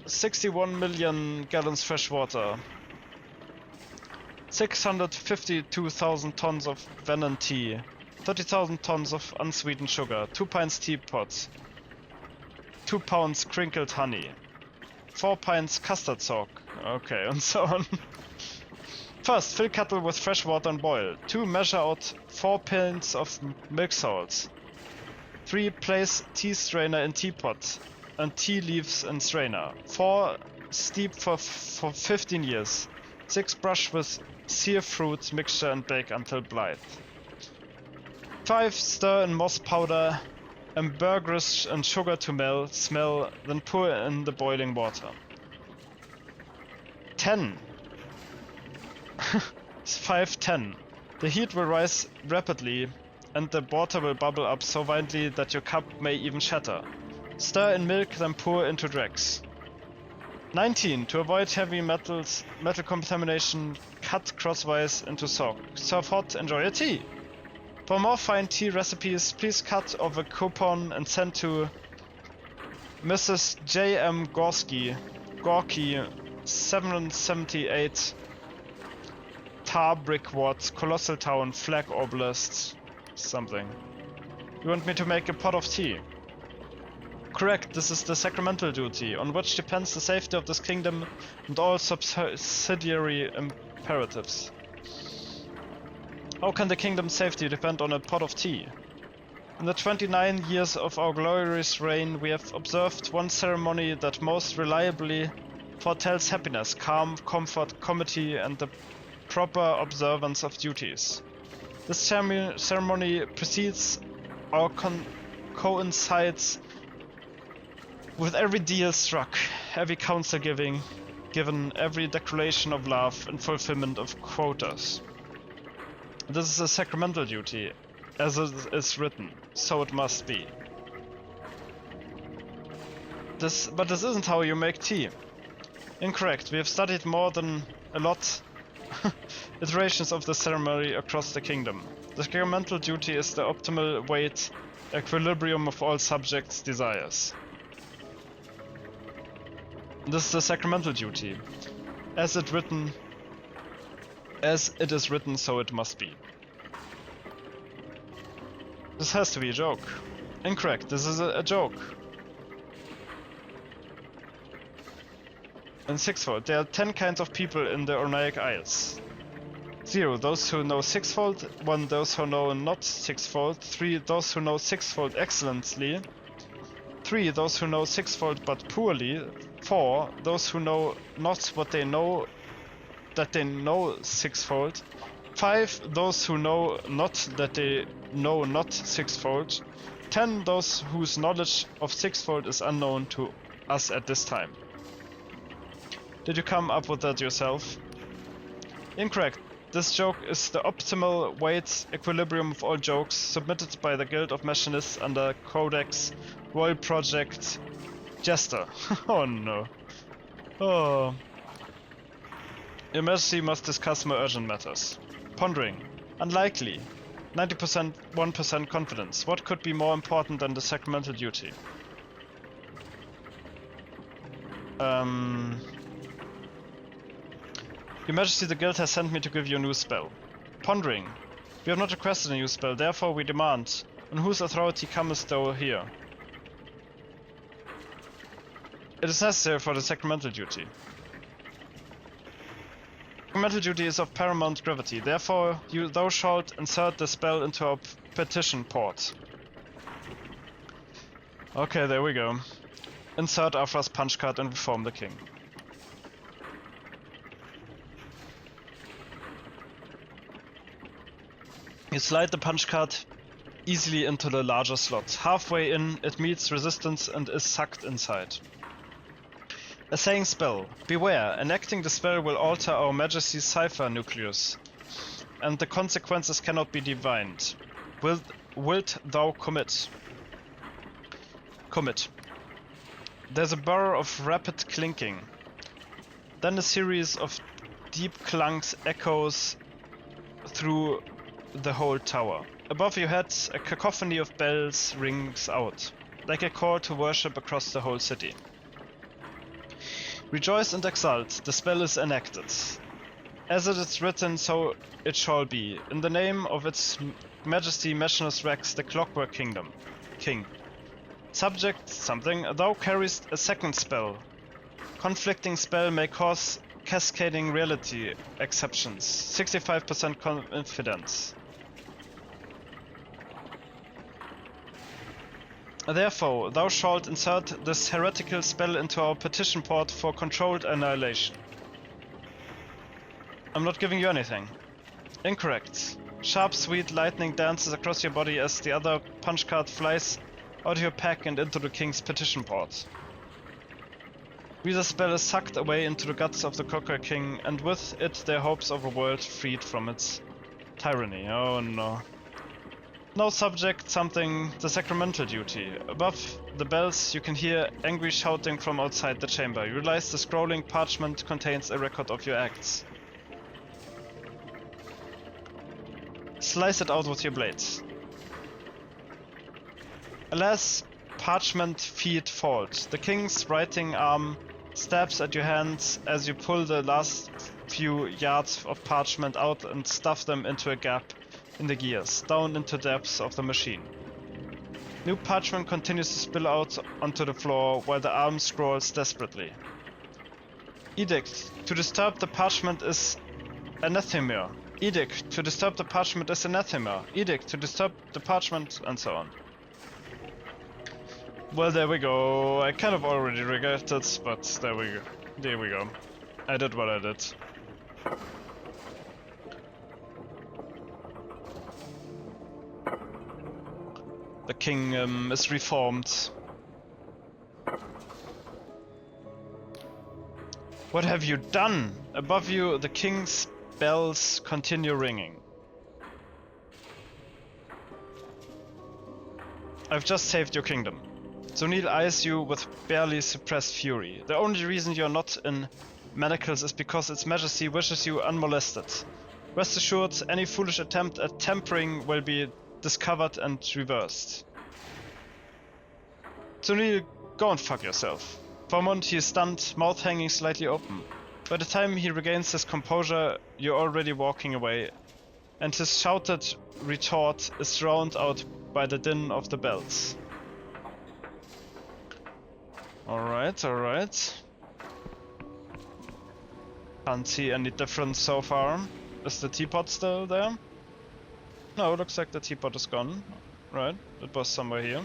61 million gallons fresh water. 652,000 tons of venom tea. 30,000 tons of unsweetened sugar. 2 pints teapots. 2 pounds crinkled honey. 4 pints custard soak. Okay, and so on. First, fill kettle with fresh water and boil. 2, measure out 4 pints of milk salts. 3, place tea strainer in teapot and tea leaves in strainer. 4, steep for 15 years. 6, brush with sear fruit mixture and bake until blithe. 5, stir in moss powder, ambergris and sugar to smell, then pour in the boiling water. 10. 5:10. The heat will rise rapidly and the water will bubble up so violently that your cup may even shatter. Stir in milk, then pour into dregs. 19. To avoid heavy metal contamination, cut crosswise into soak. Serve hot, enjoy your tea. For more fine tea recipes, please cut off a coupon and send to Mrs. J.M. Gorky, 778 Tar Brick Ward, Colossal Town, Flag Oblast, something. You want me to make a pot of tea? Correct, this is the sacramental duty, on which depends the safety of this kingdom and all subsidiary imperatives. How can the kingdom's safety depend on a pot of tea? In the 29 years of our glorious reign, we have observed one ceremony that most reliably foretells happiness, calm, comfort, comity, and the proper observance of duties. This ceremony precedes or coincides with every deal struck, every counsel given, every declaration of love and fulfillment of quotas. This is a sacramental duty, as it is written, so it must be. But this isn't how you make tea. Incorrect, we have studied more than a lot iterations of the ceremony across the kingdom. The sacramental duty is the optimal weight equilibrium of all subjects' desires. This is the sacramental duty. As it is written, so it must be. This has to be a joke. Incorrect, this is a joke. In sixfold, there are 10 kinds of people in the Ornaic Isles. 0, those who know sixfold. 1, those who know not sixfold. 3, those who know sixfold excellently. 3, those who know sixfold but poorly. 4, those who know not what they know, that they know sixfold. 5, those who know not that they know not sixfold. 10, those whose knowledge of sixfold is unknown to us at this time. Did you come up with that yourself? Incorrect. This joke is the optimal weight equilibrium of all jokes submitted by the Guild of Machinists under Codex Royal Project Jester. Oh no. Oh. Your Majesty must discuss more urgent matters. Pondering. Unlikely. 90%, 1% confidence. What could be more important than the sacramental duty? Your Majesty, the Guild has sent me to give you a new spell. Pondering. We have not requested a new spell, therefore we demand. On whose authority comest thou here? It is necessary for the sacramental duty. Sacramental duty is of paramount gravity, therefore thou shalt insert the spell into our petition port. Okay, there we go. Insert Afra's punch card and reform the king. You slide the punch card easily into the larger slot. Halfway in, it meets resistance and is sucked inside. A saying spell. Beware, enacting the spell will alter our Majesty's cipher nucleus, and the consequences cannot be divined. Wilt thou commit? Commit. There's a burr of rapid clinking. Then a series of deep clunks echoes through the whole tower. Above your head, a cacophony of bells rings out, like a call to worship across the whole city. Rejoice and exult, the spell is enacted. As it is written, so it shall be. In the name of its Majesty Machinus Rex, the Clockwork King. Subject something, thou carriest a second spell. Conflicting spell may cause cascading reality exceptions. 65% confidence. Therefore, thou shalt insert this heretical spell into our petition port for controlled annihilation. I'm not giving you anything. Incorrect. Sharp, sweet lightning dances across your body as the other punch card flies out of your pack and into the king's petition port. Reader's spell is sucked away into the guts of the Clockwork King, and with it their hopes of a world freed from its tyranny. Oh no. Now subject something, the sacramental duty. Above the bells you can hear angry shouting from outside the chamber. You realize the scrolling parchment contains a record of your acts. Slice it out with your blades. Alas, parchment feet fault. The king's writing arm stabs at your hands as you pull the last few yards of parchment out and stuff them into a gap in the gears, down into the depths of the machine. New parchment continues to spill out onto the floor while the arm scrolls desperately. Edict. To disturb the parchment is anathema. Edict. To disturb the parchment is anathema. Edict. To disturb the parchment, and so on. Well, there we go. I kind of already regret it, but there we go. There we go. I did what I did. The king is reformed. What have you done? Above you, the king's bells continue ringing. I've just saved your kingdom. Zunil eyes you with barely suppressed fury. The only reason you're not in manacles is because its majesty wishes you unmolested. Rest assured, any foolish attempt at tampering will be discovered and reversed. Zunil, go and fuck yourself. For a moment he is stunned, mouth hanging slightly open. By the time he regains his composure, you're already walking away, and his shouted retort is drowned out by the din of the bells. Alright, alright. Can't see any difference so far. Is the teapot still there? No, looks like the teapot is gone. Right, it was somewhere here.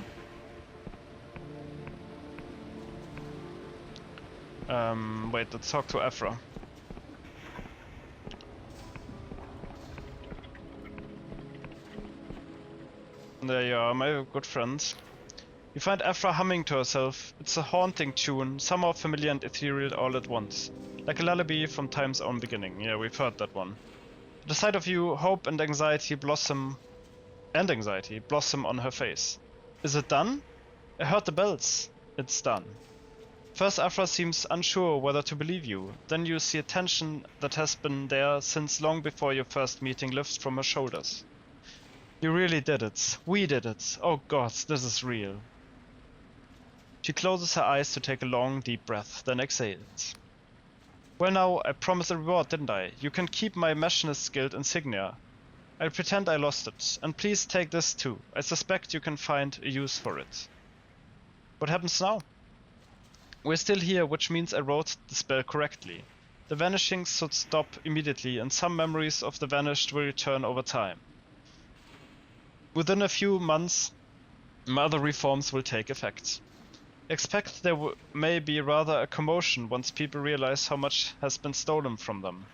Wait, let's talk to Afra. There you are, my good friend. You find Afra humming to herself. It's a haunting tune, somehow familiar and ethereal all at once. Like a lullaby from time's own beginning. Yeah, we've heard that one. At the sight of you, hope and anxiety blossom on her face. Is it done? I heard the bells. It's done. First, Afra seems unsure whether to believe you. Then you see a tension that has been there since long before your first meeting lifts from her shoulders. You really did it. We did it. Oh god, this is real. She closes her eyes to take a long, deep breath, then exhales. Well now, I promised a reward, didn't I? You can keep my Machinist Guild insignia. I'll pretend I lost it. And please take this too. I suspect you can find a use for it. What happens now? We're still here, which means I wrote the spell correctly. The vanishing should stop immediately, and some memories of the vanished will return over time. Within a few months, other reforms will take effect. Expect there may be rather a commotion once people realize how much has been stolen from them.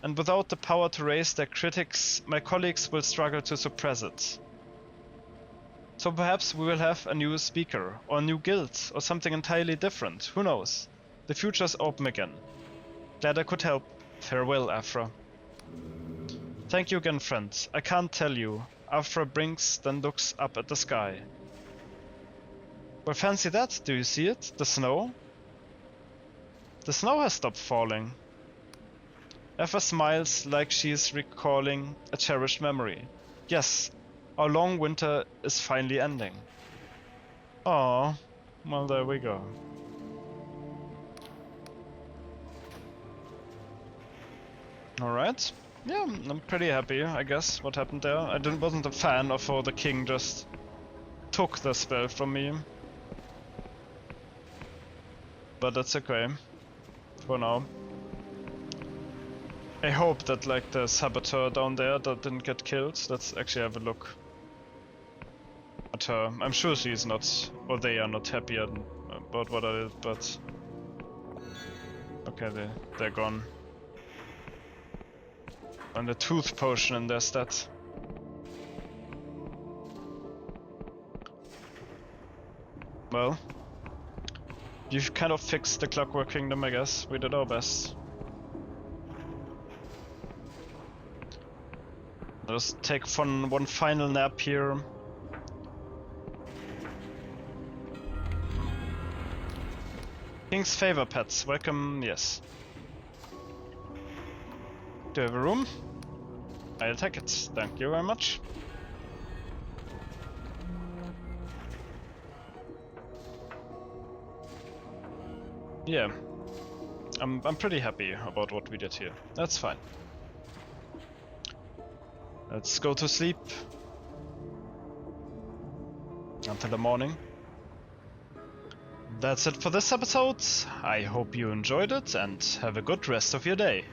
And without the power to raise their critics, my colleagues will struggle to suppress it. So perhaps we will have a new speaker, or a new guild, or something entirely different, who knows? The future's open again. Glad I could help. Farewell, Afra. Thank you again, friend. I can't tell you. Afra blinks, then looks up at the sky. Well, fancy that, do you see it? The snow? The snow has stopped falling. Afra smiles like she is recalling a cherished memory. Yes, our long winter is finally ending. Aww, well there we go. Alright, yeah, I'm pretty happy, I guess, what happened there. I wasn't a fan of how the king just took the spell from me. But that's okay, for now. I hope that like the saboteur down there that didn't get killed. Let's actually have a look at her. I'm sure she's not, or they are not happy about what I did, but... Okay, they're gone. And a tooth potion in their stat. Well, you've kind of fixed the Clockwork Kingdom, I guess. We did our best. Let's take one final nap here. King's favor pets, welcome, yes. Do you have a room? I'll take it, thank you very much. Yeah, I'm pretty happy about what we did here, that's fine. Let's go to sleep until the morning. That's it for this episode. I hope you enjoyed it and have a good rest of your day.